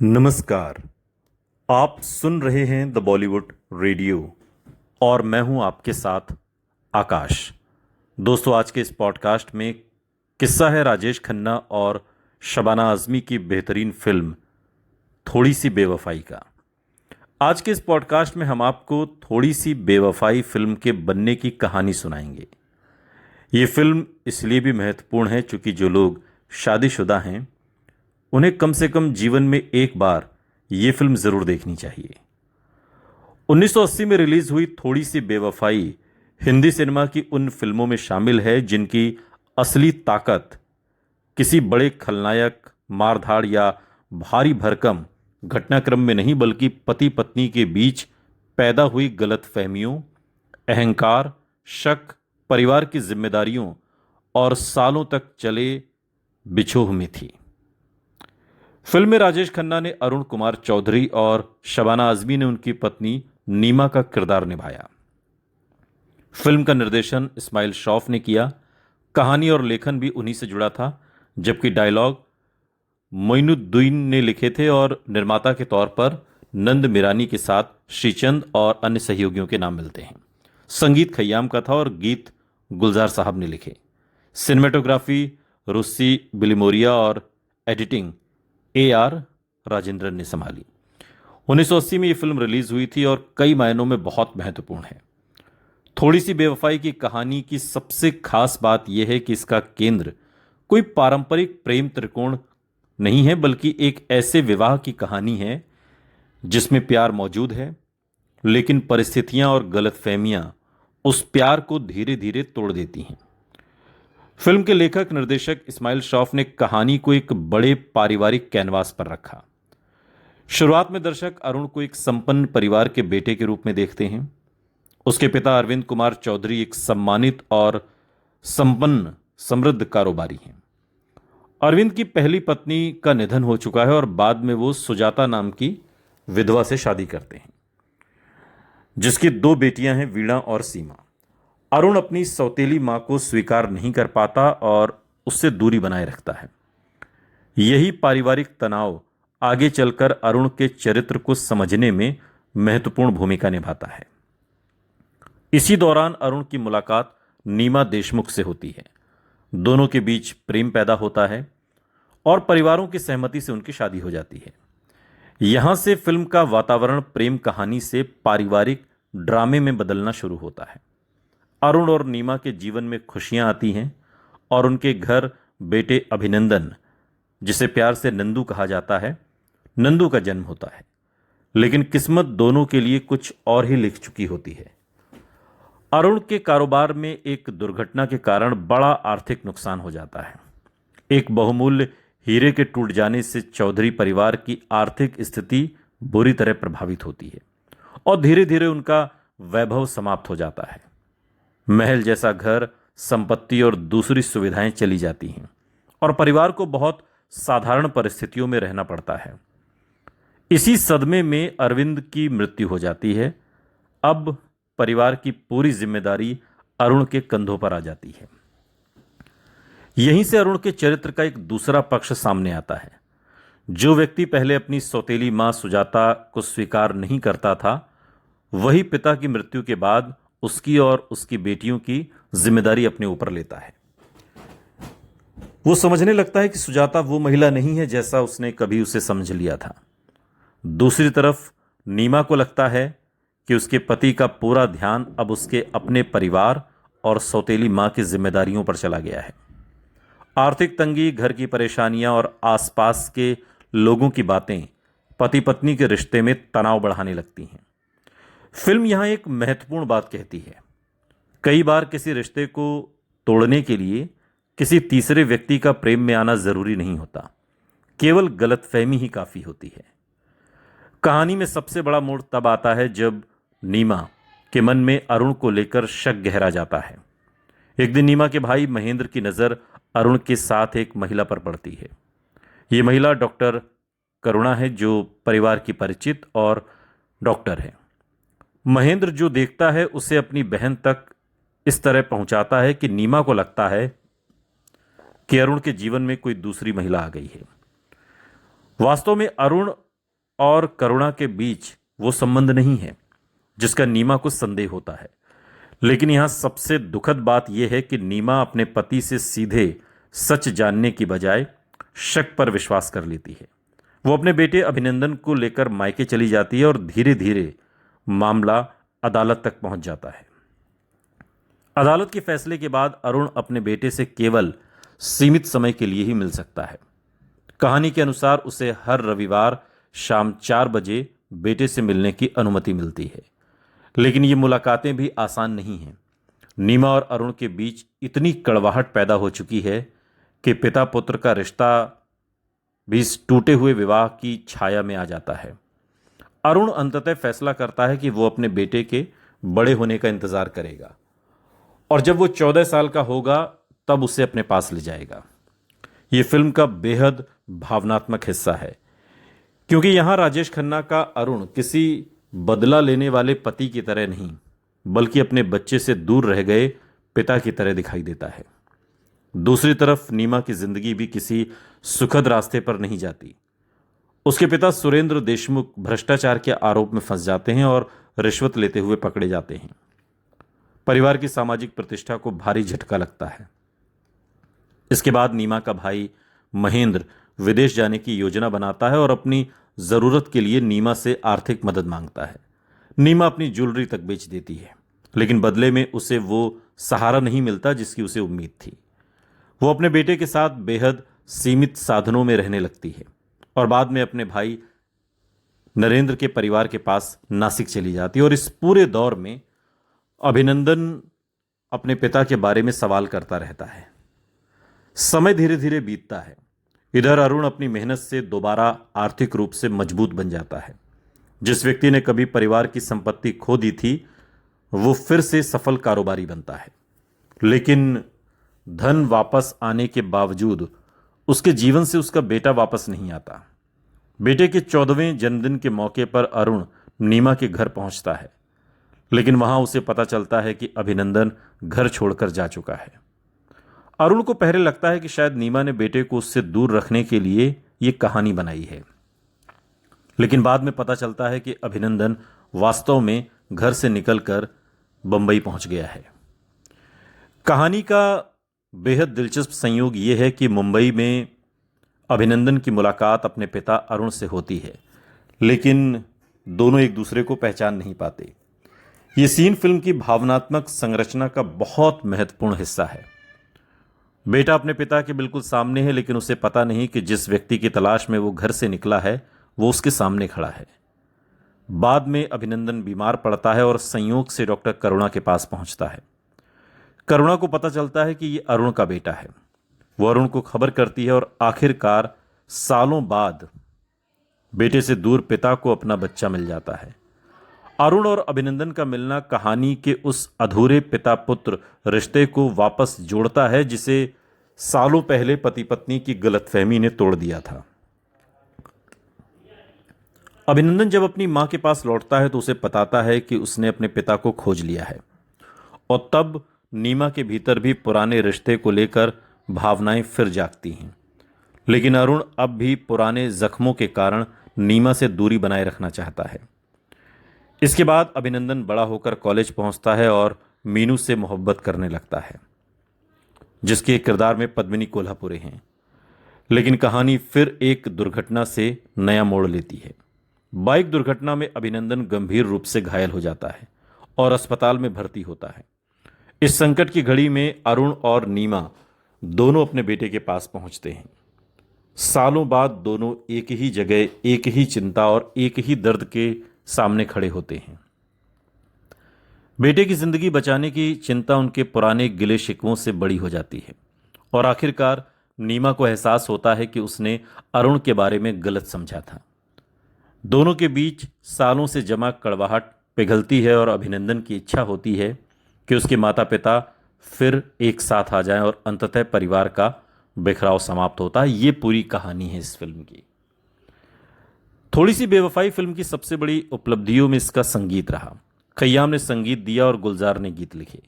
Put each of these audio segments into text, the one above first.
नमस्कार। आप सुन रहे हैं द बॉलीवुड रेडियो और मैं हूं आपके साथ आकाश। दोस्तों, आज के इस पॉडकास्ट में किस्सा है राजेश खन्ना और शबाना आजमी की बेहतरीन फिल्म थोड़ी सी बेवफाई का। आज के इस पॉडकास्ट में हम आपको थोड़ी सी बेवफाई फिल्म के बनने की कहानी सुनाएंगे। ये फिल्म इसलिए भी महत्वपूर्ण है क्योंकि जो लोग शादीशुदा हैं उन्हें कम से कम जीवन में एक बार ये फिल्म जरूर देखनी चाहिए। 1980 में रिलीज हुई थोड़ी सी बेवफाई हिंदी सिनेमा की उन फिल्मों में शामिल है जिनकी असली ताकत किसी बड़े खलनायक, मारधाड़ या भारी भरकम घटनाक्रम में नहीं बल्कि पति पत्नी के बीच पैदा हुई गलतफहमियों, अहंकार, शक, परिवार की जिम्मेदारियों और सालों तक चले बिछोह में थी। फिल्म में राजेश खन्ना ने अरुण कुमार चौधरी और शबाना आजमी ने उनकी पत्नी नीमा का किरदार निभाया। फिल्म का निर्देशन इस्माइल शौफ ने किया। कहानी और लेखन भी उन्हीं से जुड़ा था, जबकि डायलॉग मोइनुद्दीन ने लिखे थे और निर्माता के तौर पर नंद मिरानी के साथ श्रीचंद और अन्य सहयोगियों के नाम मिलते हैं। संगीत खय्याम का था और गीत गुलजार साहब ने लिखे। सिनेमेटोग्राफी रुस्सी बिलिमोरिया और एडिटिंग AR राजेंद्रन ने संभाली। 1980 में यह फिल्म रिलीज हुई थी और कई मायनों में बहुत महत्वपूर्ण है। थोड़ी सी बेवफाई की कहानी की सबसे खास बात यह है कि इसका केंद्र कोई पारंपरिक प्रेम त्रिकोण नहीं है बल्कि एक ऐसे विवाह की कहानी है जिसमें प्यार मौजूद है, लेकिन परिस्थितियां और गलतफहमियां उस प्यार को धीरे धीरे तोड़ देती हैं। फिल्म के लेखक निर्देशक इस्माइल शौफ ने कहानी को एक बड़े पारिवारिक कैनवास पर रखा। शुरुआत में दर्शक अरुण को एक संपन्न परिवार के बेटे के रूप में देखते हैं। उसके पिता अरविंद कुमार चौधरी एक सम्मानित और संपन्न समृद्ध कारोबारी हैं। अरविंद की पहली पत्नी का निधन हो चुका है और बाद में वो सुजाता नाम की विधवा से शादी करते हैं, जिसकी 2 बेटियां हैं, वीणा और सीमा। अरुण अपनी सौतेली मां को स्वीकार नहीं कर पाता और उससे दूरी बनाए रखता है। यही पारिवारिक तनाव आगे चलकर अरुण के चरित्र को समझने में महत्वपूर्ण भूमिका निभाता है। इसी दौरान अरुण की मुलाकात नीमा देशमुख से होती है। दोनों के बीच प्रेम पैदा होता है और परिवारों की सहमति से उनकी शादी हो जाती है। यहां से फिल्म का वातावरण प्रेम कहानी से पारिवारिक ड्रामे में बदलना शुरू होता है। अरुण और नीमा के जीवन में खुशियां आती हैं और उनके घर बेटे अभिनंदन, जिसे प्यार से नंदू कहा जाता है, नंदू का जन्म होता है। लेकिन किस्मत दोनों के लिए कुछ और ही लिख चुकी होती है। अरुण के कारोबार में एक दुर्घटना के कारण बड़ा आर्थिक नुकसान हो जाता है। एक बहुमूल्य हीरे के टूट जाने से चौधरी परिवार की आर्थिक स्थिति बुरी तरह प्रभावित होती है और धीरे धीरे उनका वैभव समाप्त हो जाता है। महल जैसा घर, संपत्ति और दूसरी सुविधाएं चली जाती हैं और परिवार को बहुत साधारण परिस्थितियों में रहना पड़ता है। इसी सदमे में अरविंद की मृत्यु हो जाती है। अब परिवार की पूरी जिम्मेदारी अरुण के कंधों पर आ जाती है। यहीं से अरुण के चरित्र का एक दूसरा पक्ष सामने आता है। जो व्यक्ति पहले अपनी सौतेली मां सुजाता को स्वीकार नहीं करता था, वही पिता की मृत्यु के बाद उसकी और उसकी बेटियों की जिम्मेदारी अपने ऊपर लेता है। वो समझने लगता है कि सुजाता वो महिला नहीं है जैसा उसने कभी उसे समझ लिया था। दूसरी तरफ नीमा को लगता है कि उसके पति का पूरा ध्यान अब उसके अपने परिवार और सौतेली मां की जिम्मेदारियों पर चला गया है। आर्थिक तंगी, घर की परेशानियां और आसपास के लोगों की बातें पति पत्नी के रिश्ते में तनाव बढ़ाने लगती हैं। फिल्म यहां एक महत्वपूर्ण बात कहती है। कई बार किसी रिश्ते को तोड़ने के लिए किसी तीसरे व्यक्ति का प्रेम में आना जरूरी नहीं होता, केवल गलतफहमी ही काफी होती है। कहानी में सबसे बड़ा मोड़ तब आता है जब नीमा के मन में अरुण को लेकर शक गहरा जाता है। एक दिन नीमा के भाई महेंद्र की नजर अरुण के साथ एक महिला पर पड़ती है। यह महिला डॉक्टर करुणा है, जो परिवार की परिचित और डॉक्टर है। महेंद्र जो देखता है उसे अपनी बहन तक इस तरह पहुंचाता है कि नीमा को लगता है कि अरुण के जीवन में कोई दूसरी महिला आ गई है। वास्तव में अरुण और करुणा के बीच वो संबंध नहीं है जिसका नीमा को संदेह होता है। लेकिन यहां सबसे दुखद बात यह है कि नीमा अपने पति से सीधे सच जानने की बजाय शक पर विश्वास कर लेती है। वो अपने बेटे अभिनंदन को लेकर मायके चली जाती है और धीरे धीरे मामला अदालत तक पहुंच जाता है। अदालत के फैसले के बाद अरुण अपने बेटे से केवल सीमित समय के लिए ही मिल सकता है। कहानी के अनुसार उसे हर रविवार शाम 4 बजे बेटे से मिलने की अनुमति मिलती है। लेकिन ये मुलाकातें भी आसान नहीं हैं। नीमा और अरुण के बीच इतनी कड़वाहट पैदा हो चुकी है कि पिता पुत्र का रिश्ता भी इस टूटे हुए विवाह की छाया में आ जाता है। अरुण अंततः फैसला करता है कि वो अपने बेटे के बड़े होने का इंतजार करेगा और जब वो 14 साल का होगा तब उसे अपने पास ले जाएगा। ये फिल्म का बेहद भावनात्मक हिस्सा है क्योंकि यहां राजेश खन्ना का अरुण किसी बदला लेने वाले पति की तरह नहीं बल्कि अपने बच्चे से दूर रह गए पिता की तरह दिखाई देता है। दूसरी तरफ नीमा की जिंदगी भी किसी सुखद रास्ते पर नहीं जाती। उसके पिता सुरेंद्र देशमुख भ्रष्टाचार के आरोप में फंस जाते हैं और रिश्वत लेते हुए पकड़े जाते हैं। परिवार की सामाजिक प्रतिष्ठा को भारी झटका लगता है। इसके बाद नीमा का भाई महेंद्र विदेश जाने की योजना बनाता है और अपनी जरूरत के लिए नीमा से आर्थिक मदद मांगता है। नीमा अपनी ज्वेलरी तक बेच देती है, लेकिन बदले में उसे वो सहारा नहीं मिलता जिसकी उसे उम्मीद थी। वो अपने बेटे के साथ बेहद सीमित साधनों में रहने लगती है और बाद में अपने भाई नरेंद्र के परिवार के पास नासिक चली जाती है। और इस पूरे दौर में अभिनंदन अपने पिता के बारे में सवाल करता रहता है। समय धीरे धीरे बीतता है। इधर अरुण अपनी मेहनत से दोबारा आर्थिक रूप से मजबूत बन जाता है। जिस व्यक्ति ने कभी परिवार की संपत्ति खो दी थी वो फिर से सफल कारोबारी बनता है। लेकिन धन वापस आने के बावजूद उसके जीवन से उसका बेटा वापस नहीं आता। बेटे के 14वें जन्मदिन के मौके पर अरुण नीमा के घर पहुंचता है, लेकिन वहां उसे पता चलता है कि अभिनंदन घर छोड़कर जा चुका है। अरुण को पहले लगता है कि शायद नीमा ने बेटे को उससे दूर रखने के लिए यह कहानी बनाई है, लेकिन बाद में पता चलता है कि अभिनंदन वास्तव में घर से निकलकर बंबई पहुंच गया है। कहानी का बेहद दिलचस्प संयोग यह है कि मुंबई में अभिनंदन की मुलाकात अपने पिता अरुण से होती है, लेकिन दोनों एक दूसरे को पहचान नहीं पाते। यह सीन फिल्म की भावनात्मक संरचना का बहुत महत्वपूर्ण हिस्सा है। बेटा अपने पिता के बिल्कुल सामने है, लेकिन उसे पता नहीं कि जिस व्यक्ति की तलाश में वो घर से निकला है वो उसके सामने खड़ा है। बाद में अभिनंदन बीमार पड़ता है और संयोग से डॉक्टर करुणा के पास पहुंचता है। करुणा को पता चलता है कि ये अरुण का बेटा है। वो अरुण को खबर करती है और आखिरकार सालों बाद बेटे से दूर पिता को अपना बच्चा मिल जाता है। अरुण और अभिनंदन का मिलना कहानी के उस अधूरे पिता पुत्र रिश्ते को वापस जोड़ता है जिसे सालों पहले पति पत्नी की गलतफहमी ने तोड़ दिया था। अभिनंदन जब अपनी मां के पास लौटता है तो उसे बताता है कि उसने अपने पिता को खोज लिया है और तब नीमा के भीतर भी पुराने रिश्ते को लेकर भावनाएं फिर जागती हैं। लेकिन अरुण अब भी पुराने जख्मों के कारण नीमा से दूरी बनाए रखना चाहता है। इसके बाद अभिनंदन बड़ा होकर कॉलेज पहुंचता है और मीनू से मोहब्बत करने लगता है, जिसके किरदार में पद्मिनी कोल्हापुरे हैं। लेकिन कहानी फिर एक दुर्घटना से नया मोड़ लेती है। बाइक दुर्घटना में अभिनंदन गंभीर रूप से घायल हो जाता है और अस्पताल में भर्ती होता है। इस संकट की घड़ी में अरुण और नीमा दोनों अपने बेटे के पास पहुंचते हैं। सालों बाद दोनों एक ही जगह, एक ही चिंता और एक ही दर्द के सामने खड़े होते हैं। बेटे की जिंदगी बचाने की चिंता उनके पुराने गिले शिकवों से बड़ी हो जाती है और आखिरकार नीमा को एहसास होता है कि उसने अरुण के बारे में गलत समझा था। दोनों के बीच सालों से जमा कड़वाहट पिघलती है और अभिनंदन की इच्छा होती है कि उसके माता पिता फिर एक साथ आ जाएं और अंततः परिवार का बिखराव समाप्त होता है। ये पूरी कहानी है इस फिल्म की। थोड़ी सी बेवफाई फिल्म की सबसे बड़ी उपलब्धियों में इसका संगीत रहा। खय्याम ने संगीत दिया और गुलजार ने गीत लिखे।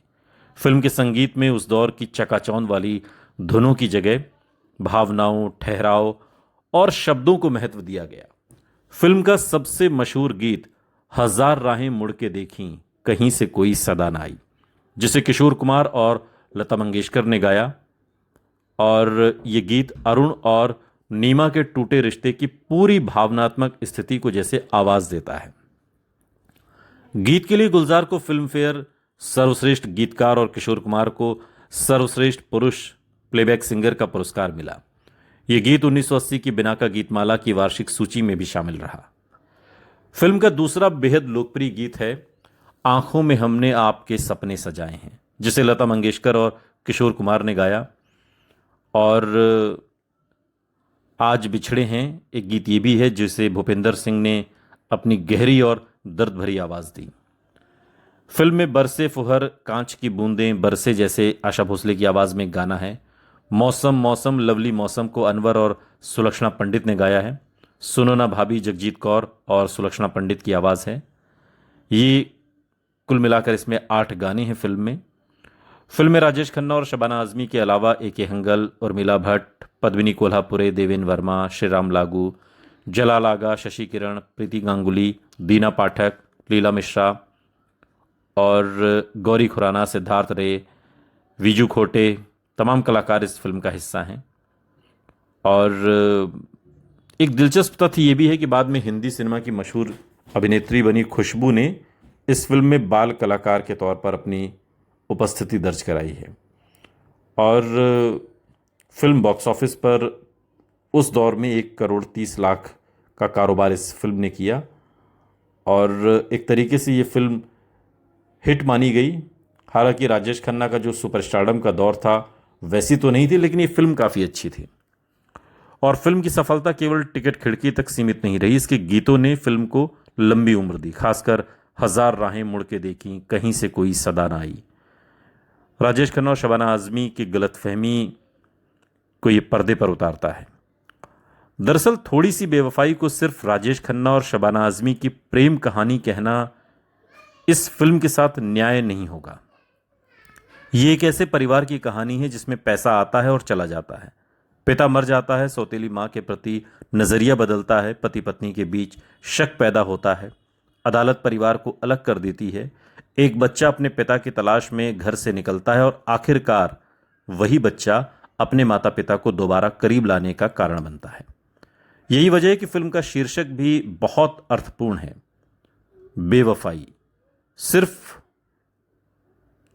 फिल्म के संगीत में उस दौर की चकाचौंध वाली धुनों की जगह भावनाओं, ठहराव और शब्दों को महत्व दिया गया। फिल्म का सबसे मशहूर गीत हजार राहें मुड़ के देखीं कहीं से कोई सदा ना आई, जिसे किशोर कुमार और लता मंगेशकर ने गाया। और ये गीत अरुण और नीमा के टूटे रिश्ते की पूरी भावनात्मक स्थिति को जैसे आवाज देता है। गीत के लिए गुलजार को फिल्म फेयर सर्वश्रेष्ठ गीतकार और किशोर कुमार को सर्वश्रेष्ठ पुरुष प्लेबैक सिंगर का पुरस्कार मिला। यह गीत 1980 की बिनाका गीतमाला की वार्षिक सूची में भी शामिल रहा। फिल्म का दूसरा बेहद लोकप्रिय गीत है आंखों में हमने आपके सपने सजाए हैं, जिसे लता मंगेशकर और किशोर कुमार ने गाया। और आज बिछड़े हैं एक गीत ये भी है जिसे भूपेंद्र सिंह ने अपनी गहरी और दर्द भरी आवाज दी। फिल्म में बरसे फुहर कांच की बूंदें बरसे जैसे आशा भोसले की आवाज में गाना है। मौसम मौसम लवली मौसम को अनवर और सुलक्षणा पंडित ने गाया है। सुनो ना भाभी जगजीत कौर और सुलक्षणा पंडित की आवाज है। ये कुल मिलाकर इसमें 8 गाने हैं फिल्म में राजेश खन्ना और शबाना आजमी के अलावा ए.के. हंगल, उर्मिला भट्ट, पद्मिनी कोल्हापुरे, देवेन वर्मा, श्रीराम लागू, जलाल आगा, शशि किरण, प्रीति गांगुली, दीना पाठक, लीला मिश्रा और गौरी खुराना, सिद्धार्थ रे, विजू खोटे, तमाम कलाकार इस फिल्म का हिस्सा हैं। और एक दिलचस्प तथ्य ये भी है कि बाद में हिंदी सिनेमा की मशहूर अभिनेत्री बनी खुशबू ने इस फिल्म में बाल कलाकार के तौर पर अपनी उपस्थिति दर्ज कराई है। और फिल्म बॉक्स ऑफिस पर उस दौर में 1,30,00,000 का कारोबार इस फिल्म ने किया और एक तरीके से ये फिल्म हिट मानी गई। हालांकि राजेश खन्ना का जो सुपरस्टारडम का दौर था वैसी तो नहीं थी, लेकिन ये फिल्म काफ़ी अच्छी थी। और फिल्म की सफलता केवल टिकट खिड़की तक सीमित नहीं रही, इसके गीतों ने फिल्म को लंबी उम्र दी। खासकर हजार राहें मुड़ के देखी, कहीं से कोई सदा ना आई, राजेश खन्ना और शबाना आजमी की गलतफहमी को ये पर्दे पर उतारता है। दरअसल थोड़ी सी बेवफाई को सिर्फ राजेश खन्ना और शबाना आजमी की प्रेम कहानी कहना इस फिल्म के साथ न्याय नहीं होगा। ये एक ऐसे परिवार की कहानी है जिसमें पैसा आता है और चला जाता है, पिता मर जाता है, सौतेली मां के प्रति नजरिया बदलता है, पति पत्नी के बीच शक पैदा होता है, अदालत परिवार को अलग कर देती है, एक बच्चा अपने पिता की तलाश में घर से निकलता है और आखिरकार वही बच्चा अपने माता पिता को दोबारा करीब लाने का कारण बनता है। यही वजह है कि फिल्म का शीर्षक भी बहुत अर्थपूर्ण है। बेवफाई सिर्फ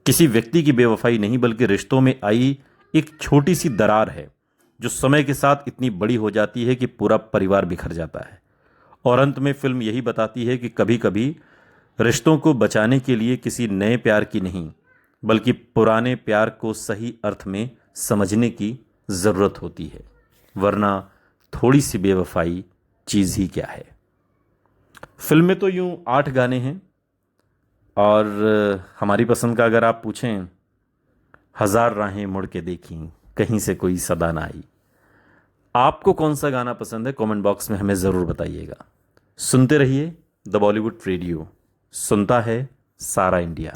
किसी व्यक्ति की बेवफाई नहीं, बल्कि रिश्तों में आई एक छोटी सी दरार है जो समय के साथ इतनी बड़ी हो जाती है कि पूरा परिवार बिखर जाता है। और अंत में फिल्म यही बताती है कि कभी कभी रिश्तों को बचाने के लिए किसी नए प्यार की नहीं, बल्कि पुराने प्यार को सही अर्थ में समझने की ज़रूरत होती है, वरना थोड़ी सी बेवफाई चीज़ ही क्या है। फिल्म में तो यूं 8 गाने हैं और हमारी पसंद का अगर आप पूछें, हजार राहें मुड़ के देखीं कहीं से कोई सदा ना आई। आपको कौन सा गाना पसंद है कमेंट बॉक्स में हमें ज़रूर बताइएगा। सुनते रहिए द बॉलीवुड रेडियो, सुनता है सारा इंडिया।